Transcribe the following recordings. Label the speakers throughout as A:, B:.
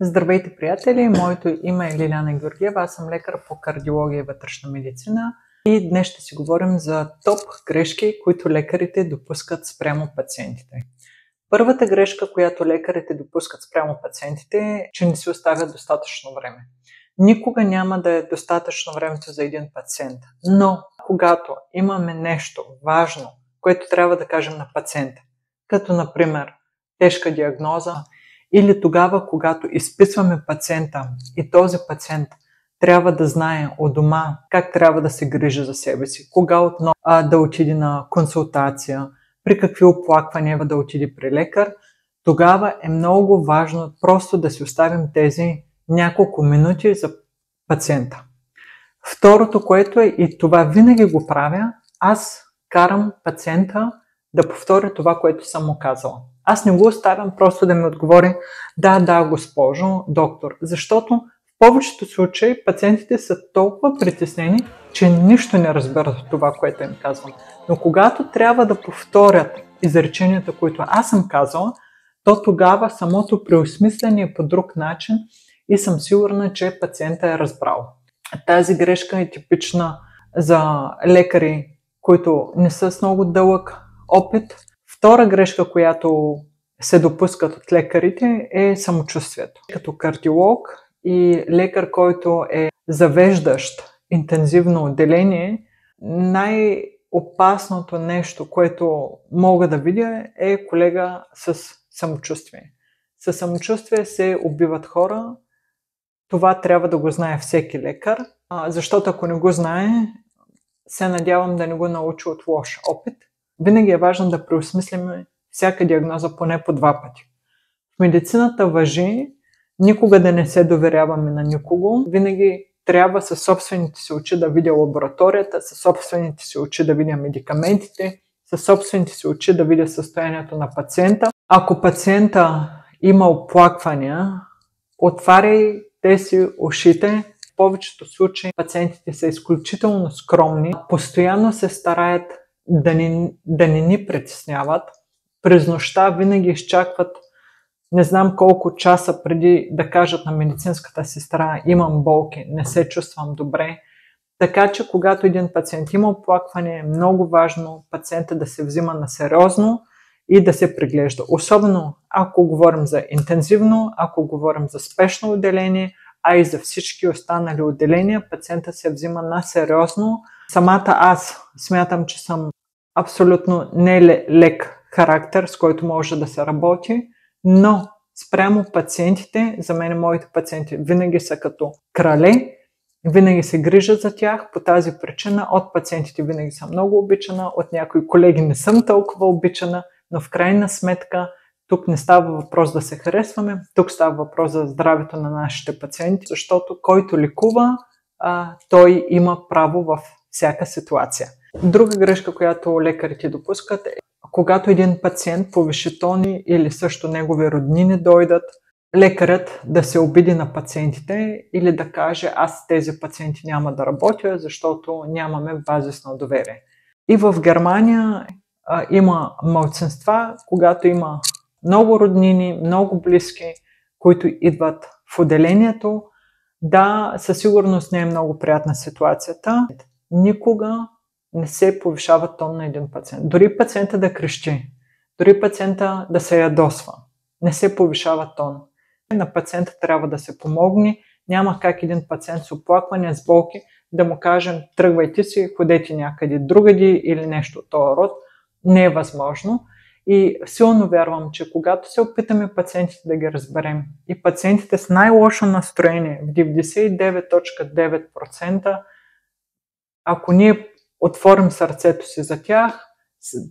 A: Здравейте, приятели! Моето име е Лиляна Георгиева, аз съм лекар по кардиология и вътрешна медицина и днес ще си говорим за топ грешки, които лекарите допускат спрямо пациентите. Първата грешка, която лекарите допускат спрямо пациентите е, че не си оставят достатъчно време. Никога няма да е достатъчно времето за един пациент, но когато имаме нещо важно, което трябва да кажем на пациента, като например тежка диагноза, или тогава, когато изписваме пациента и този пациент трябва да знае от дома как трябва да се грижи за себе си, кога отново да отиде на консултация, при какви оплаквания да отиде при лекар, тогава е много важно просто да си оставим тези няколко минути за пациента. Второто, което е, и това винаги го правя, аз карам пациента да повтори това, което съм му казала. Аз не го оставям просто да ми отговори да, госпожо, доктор, защото в повечето случаи пациентите са толкова притеснени, че нищо не разбират от това, което им казвам. Но когато трябва да повторят изреченията, които аз съм казала, то тогава самото преосмислене е по друг начин и съм сигурна, че пациента е разбрал. Тази грешка е типична за лекари, които не са с много дълъг опит. Втора грешка, която се допускат от лекарите, е самочувствието. Като кардиолог и лекар, който е завеждащ интензивно отделение, най-опасното нещо, което мога да видя, е колега с самочувствие. Със самочувствие се убиват хора. Това трябва да го знае всеки лекар, защото ако не го знае, се надявам да не го научи от лош опит. Винаги е важно да преосмислим всяка диагноза поне по 2 пъти. В медицината важи никога да не се доверяваме на никого. Винаги трябва със собствените си очи да видя лабораторията, със собствените си очи да видя медикаментите, със собствените си очи да видя състоянието на пациента. Ако пациента има оплаквания, отваряйте си ушите. В повечето случаи пациентите са изключително скромни, постоянно се стараят да не ни притесняват. През нощта винаги изчакват не знам колко часа преди да кажат на медицинската сестра: имам болки, не се чувствам добре. Така че когато един пациент има оплакване, е много важно пациента да се взима на сериозно и да се преглежда. Особено ако говорим за интензивно, ако говорим за спешно отделение, а и за всички останали отделения, пациента се взима на сериозно. Самата аз смятам, че съм абсолютно не лек характер, с който може да се работи, но спрямо пациентите, за мен моите пациенти винаги са като крале, винаги се грижат за тях. По тази причина от пациентите винаги съм много обичана, от някои колеги не съм толкова обичана, но в крайна сметка тук не става въпрос да се харесваме, тук става въпрос за здравето на нашите пациенти, защото който лекува, той има право във всяка ситуация. Друга грешка, която лекарите допускат, е когато един пациент повиши тони или също негови роднини дойдат, лекарят да се обиди на пациентите или да каже: аз тези пациенти няма да работя, защото нямаме базисно доверие. И в Германия има малцинства, когато има много роднини, много близки, които идват в отделението. Да, със сигурност не е много приятна ситуацията. Никога не се повишава тон на един пациент. Дори пациента да крещи, дори пациента да се ядосва, не се повишава тон. На пациента трябва да се помогне. Няма как един пациент с оплакване, с болки, да му кажем: тръгвайте си, ходете някъде другаде или нещо от този род. Не е възможно. И силно вярвам, че когато се опитаме пациентите да ги разберем и пациентите с най-лошо настроение, в 99.9%, ако ние отворим сърцето си за тях,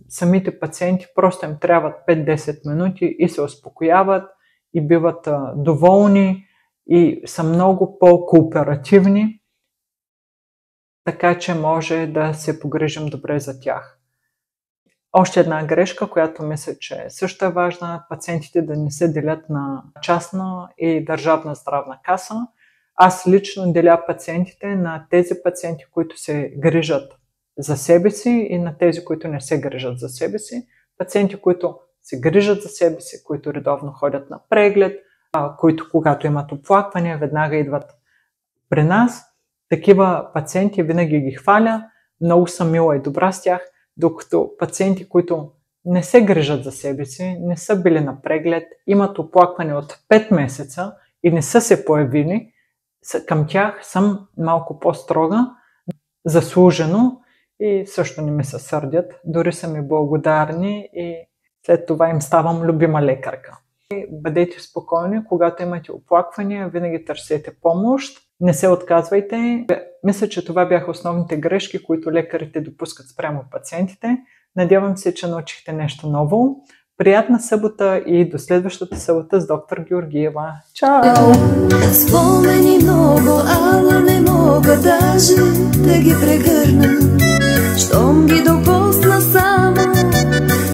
A: самите пациенти просто им трябват 5-10 минути и се успокояват и биват доволни и са много по-кооперативни, така че може да се погрижим добре за тях. Още една грешка, която мисля, че също е важна: пациентите да не се делят на частна и държавна здравна каса. Аз лично деля пациентите на тези пациенти, които се грижат за себе си, и на тези, които не се грижат за себе си. Пациенти, които се грижат за себе си, които редовно ходят на преглед, които когато имат оплаквания, веднага идват при нас. Такива пациенти винаги ги хваля, много съм мила и добра с тях, докато пациенти, които не се грижат за себе си, не са били на преглед, имат оплакване от 5 месеца и не са се появили, към тях съм малко по-строга, заслужено и също не ми се сърдят, дори са ми благодарни и след това им ставам любима лекарка. Бъдете спокойни, когато имате оплаквания, винаги търсете помощ, не се отказвайте. Мисля, че това бяха основните грешки, които лекарите допускат спрямо пациентите. Надявам се, че научихте нещо ново. Приятна събота и до следващата събота с доктор Георгиева. Чао!
B: Спомени много, ала не мога даже да ги прегърна. Щом ги докосна